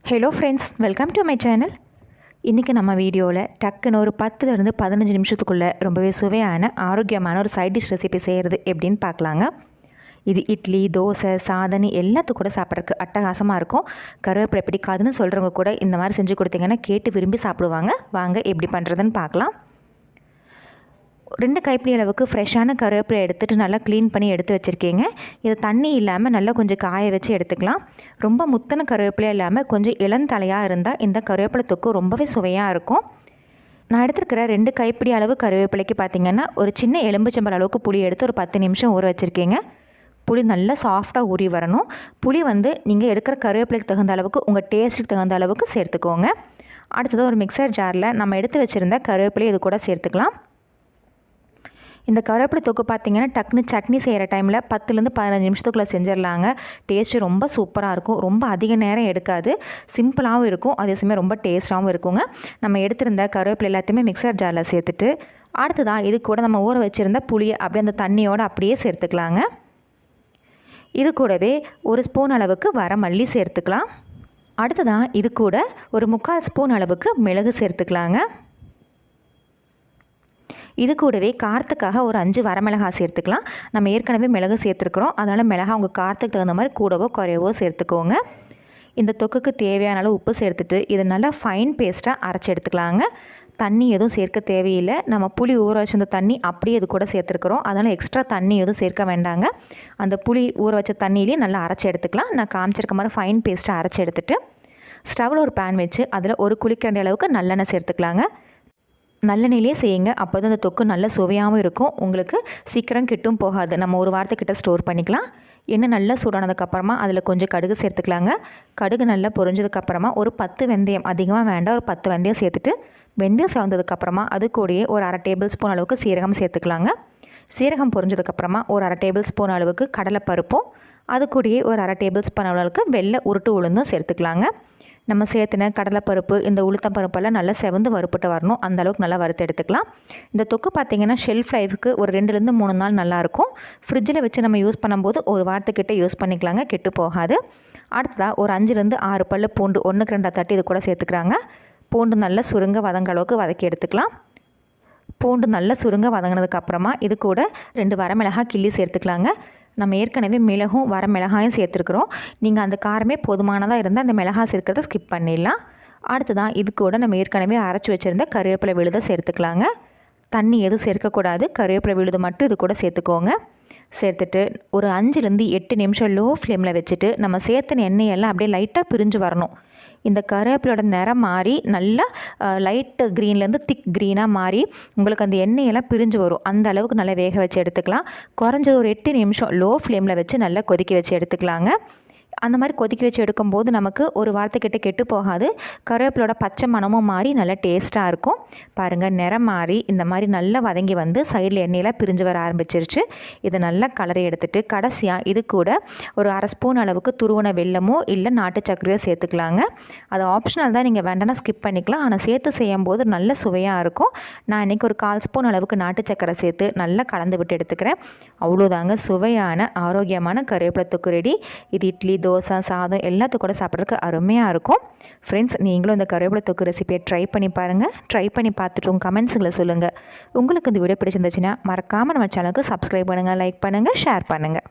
Hello friends, welcome to my channel. இன்றைக்கி நம்ம வீடியோவில் டக்குன்னு ஒரு 10லேருந்து 15 நிமிஷத்துக்குள்ளே ரொம்பவே சுவையான ஆரோக்கியமான ஒரு சைட் டிஷ் ரெசிபி செய்கிறது எப்படின்னு பார்க்கலாங்க. இது இட்லி, தோசை, சாதனி எல்லாத்துக்கும் கூட சாப்பிட்றதுக்கு அட்டகாசமாக இருக்கும். கருவேப்பிலை பிடிக்காதுன்னு சொல்கிறவங்க கூட இந்த மாதிரி செஞ்சு கொடுத்தீங்கன்னா கேட்டு விரும்பி சாப்பிடுவாங்க. வாங்க எப்படி பண்ணுறதுன்னு பார்க்கலாம். 2 கைப்பிடி அளவுக்கு ஃப்ரெஷ்ஷான கருவேப்பிலை எடுத்துகிட்டு நல்லா க்ளீன் பண்ணி எடுத்து வச்சுருக்கீங்க. இதை தண்ணி இல்லாமல் நல்லா கொஞ்சம் காய வச்சு எடுத்துக்கலாம். ரொம்ப முத்தன கருவேப்பிலை இல்லாமல் கொஞ்சம் இளந்தலையாக இருந்தால் இந்த கருவேப்பிலை தொக்கு ரொம்பவே சுவையாக இருக்கும். நான் எடுத்துருக்கிற 2 கைப்பிடி அளவு கருவேப்பிலைக்கு பார்த்திங்கன்னா ஒரு சின்ன எலும்புச்சம்பழம் அளவுக்கு புளி எடுத்து ஒரு 10 நிமிஷம் ஊற வச்சுருக்கீங்க. புளி நல்லா சாஃப்டாக ஊறி வரணும். புளி நீங்கள் எடுக்கிற கருவேப்பிலைக்கு தகுந்த அளவுக்கு உங்கள் டேஸ்ட்டுக்கு தகுந்த அளவுக்கு சேர்த்துக்கோங்க. அடுத்தது ஒரு மிக்சர் ஜாரில் நம்ம எடுத்து வச்சுருந்த கருவேப்பிலை இது கூட சேர்த்துக்கலாம். இந்த கருவேப்பிலை தொக்கு பார்த்திங்கன்னா டக்குன்னு சட்னி செய்கிற டைமில் 10லேருந்து 15 நிமிஷத்துக்குள்ளே செஞ்சிடலாங்க. டேஸ்ட்டு ரொம்ப சூப்பராக இருக்கும். ரொம்ப அதிக நேரம் எடுக்காது, சிம்பிளாகவும் இருக்கும், அதே சமயம் ரொம்ப டேஸ்ட்டாகவும் இருக்குங்க. நம்ம எடுத்திருந்த கருவேப்பிலை எல்லாத்தையுமே மிக்சர் ஜாரில் சேர்த்துட்டு அடுத்ததான் இது கூட நம்ம ஊற வச்சுருந்த புளியை அப்படியே அந்த தண்ணியோடு அப்படியே சேர்த்துக்கலாங்க. இது கூடவே ஒரு ஸ்பூன் அளவுக்கு வரமல்லி சேர்த்துக்கலாம். அடுத்ததான் இது கூட ஒரு 3/4 ஸ்பூன் அளவுக்கு மிளகு சேர்த்துக்கலாங்க. இது கூடவே காரத்துக்காக ஒரு 5 வரமிளகாய் சேர்த்துக்கலாம். நம்ம ஏற்கனவே மிளகு சேர்த்துருக்குறோம், அதனால் மிளகாய் உங்கள் காரத்துக்கு தகுந்த மாதிரி கூடவோ குறையவோ சேர்த்துக்கோங்க. இந்த தொக்குக்கு தேவையான அளவு உப்பு சேர்த்துட்டு இதை நல்லா ஃபைன் பேஸ்ட்டாக அரைச்சி எடுத்துக்கலாங்க. தண்ணி எதுவும் சேர்க்க தேவையில்லை. நம்ம புளி ஊற வச்சிருந்த தண்ணி அப்படியே இது கூட சேர்த்துருக்குறோம், அதனால் எக்ஸ்ட்ரா தண்ணி எதுவும் சேர்க்க வேண்டாங்க. அந்த புளி ஊற வச்ச தண்ணியிலே நல்லா அரைச்சி எடுத்துக்கலாம். நான் காமிச்சிருக்க மாதிரி ஃபைன் பேஸ்ட்டாக அரைச்சி எடுத்துகிட்டு ஸ்டவ்வில் ஒரு பேன் வச்சு அதில் ஒரு குழிக்கரண்டி அளவுக்கு நல்லெண்ணெய் சேர்த்துக்கலாங்க. நல்லெண்ணெயிலே செய்யுங்க, அப்போ தான் அந்த தொக்கு நல்ல சுவையாகவும் இருக்கும். உங்களுக்கு சீக்கிரம் கெட்டும் போகாது. நம்ம ஒரு வாரத்துக்கிட்ட ஸ்டோர் பண்ணிக்கலாம். எண்ணெய் நல்லா சூடானதுக்கப்புறமா அதில் கொஞ்சம் கடுகு சேர்த்துக்கலாங்க. கடுகு நல்லா பொரிஞ்சதுக்கப்புறமா ஒரு 10 வெந்தயம், அதிகமாக வேண்டாம், ஒரு 10 வெந்தயம் சேர்த்துட்டு வெந்தயம் சேர்ந்ததுக்கப்புறமா அது கூடயே ஒரு 1/2 டேபிள் ஸ்பூன் அளவுக்கு சீரகம் சேர்த்துக்கலாங்க. சீரகம் பொரிஞ்சதுக்கப்புறமா ஒரு 1/2 டேபிள் ஸ்பூன் அளவுக்கு கடலைப்பருப்பும் அது கூடயே ஒரு 1/2 டேபிள் ஸ்பூன் அளவுக்கு வெள்ளை உருட்டு உளுந்தும் சேர்த்துக்கலாங்க. நம்ம சேர்த்துன கடலைப்பருப்பு, இந்த உளுத்தம் பருப்பெல்லாம் நல்லா செவந்து வறுப்பட்டு வரணும், அந்த அளவுக்கு நல்லா வறுத்து எடுத்துக்கலாம். இந்த தொக்கு பார்த்திங்கன்னா ஷெல்ஃப் லைஃபுக்கு ஒரு 2லேருந்து 3 நாள் நல்லாயிருக்கும். ஃப்ரிட்ஜில் வச்சு நம்ம யூஸ் பண்ணும்போது ஒரு வாரத்துக்கிட்ட யூஸ் பண்ணிக்கலாங்க, கெட்டு போகாது. அடுத்ததாக ஒரு 5லேருந்து 6 பல் பூண்டு 1க்கு 2 தட்டி இது கூட சேர்த்துக்கிறாங்க. பூண்டு நல்லா சுருங்க வதங்க அளவுக்கு வதக்கி எடுத்துக்கலாம். பூண்டு நல்லா சுருங்க வதங்கினதுக்கப்புறமா இது கூட 2 வரமிளகாய் கிள்ளி சேர்த்துக்கலாங்க. நம்ம ஏற்கனவே மிளகும் வரமிளகாயும் சேர்த்துருக்குறோம். நீங்கள் அந்த காரமே போதுமானதாக இருந்தால் அந்த மிளகாய் சேர்க்கிறத ஸ்கிப் பண்ணிடலாம். அடுத்ததான் இது கூட நம்ம ஏற்கனவே அரைச்சி வச்சுருந்த கருவேப்பிலை விழுதை சேர்த்துக்கலாங்க. தண்ணி எதுவும் சேர்க்கக்கூடாது, கருவேப்பிலை விழுது மட்டும் இது கூட சேர்த்துக்கோங்க. சேர்த்துட்டு ஒரு 5லேருந்து 8 நிமிஷம் லோ ஃப்ளேமில் வச்சுட்டு நம்ம சேர்த்துன எண்ணெயெல்லாம் அப்படியே லைட்டாக பிரிஞ்சு வரணும். இந்த கருவேப்பிலோட நிறம் மாறி நல்லா லைட்டு க்ரீன்லேருந்து திக் க்ரீனாக மாறி உங்களுக்கு அந்த எண்ணெயெல்லாம் பிரிஞ்சு வரும். அந்த அளவுக்கு நல்லா வேக வச்சு எடுத்துக்கலாம். குறைஞ்ச ஒரு 8 நிமிஷம் லோ ஃப்ளேமில் வச்சு நல்லா கொதிக்க வச்சு எடுத்துக்கலாங்க. அந்த மாதிரி கொதிக்க வச்சு எடுக்கும்போது நமக்கு ஒரு வாரத்துக்கிட்ட கெட்டு போகாது. கருவேப்பிலோட பச்சை மணமும் மாறி நல்லா டேஸ்ட்டாக இருக்கும். பாருங்கள், நிறம் மாறி இந்த மாதிரி நல்லா வதங்கி வந்து சைடில் எண்ணெயெல்லாம் பிரிஞ்சு வர ஆரம்பிச்சிருச்சு. இதை நல்லா கலரை எடுத்துகிட்டு கடைசியாக இது கூட ஒரு 1/2 ஸ்பூன் அளவுக்கு துருவன வெல்லமோ இல்லை நாட்டு சர்க்கரையோ சேர்த்துக்கலாங்க. அது ஆப்ஷனல் தான், நீங்கள் வேண்டாம்னா ஸ்கிப் பண்ணிக்கலாம். ஆனால் சேர்த்து செய்யும்போது நல்ல சுவையாக இருக்கும். நான் இன்றைக்கி ஒரு 1/4 ஸ்பூன் அளவுக்கு நாட்டு சர்க்கரை சேர்த்து நல்லா கலந்து விட்டு எடுத்துக்கிறேன். அவ்வளோதாங்க, சுவையான ஆரோக்கியமான கருவேப்பிலை தொக்கு ரெடி. இது இட்லி, தோசை, சாதம் எல்லாத்துக்கும் கூட சாப்பிட்றதுக்கு அருமையாக இருக்கும். ஃப்ரெண்ட்ஸ், நீங்களும் இந்த கருவேப்பிலை தொக்கு ரெசிபியை ட்ரை பண்ணி பாருங்கள். ட்ரை பண்ணி பார்த்துட்டு உங்கள் கமெண்ட்ஸுங்களை சொல்லுங்கள். உங்களுக்கு இந்த வீடியோ பிடிச்சிருந்துச்சுன்னா மறக்காமல் நம்ம சேனலுக்கு சப்ஸ்கிரைப் பண்ணுங்கள், லைக் பண்ணுங்கள், ஷேர் பண்ணுங்கள்.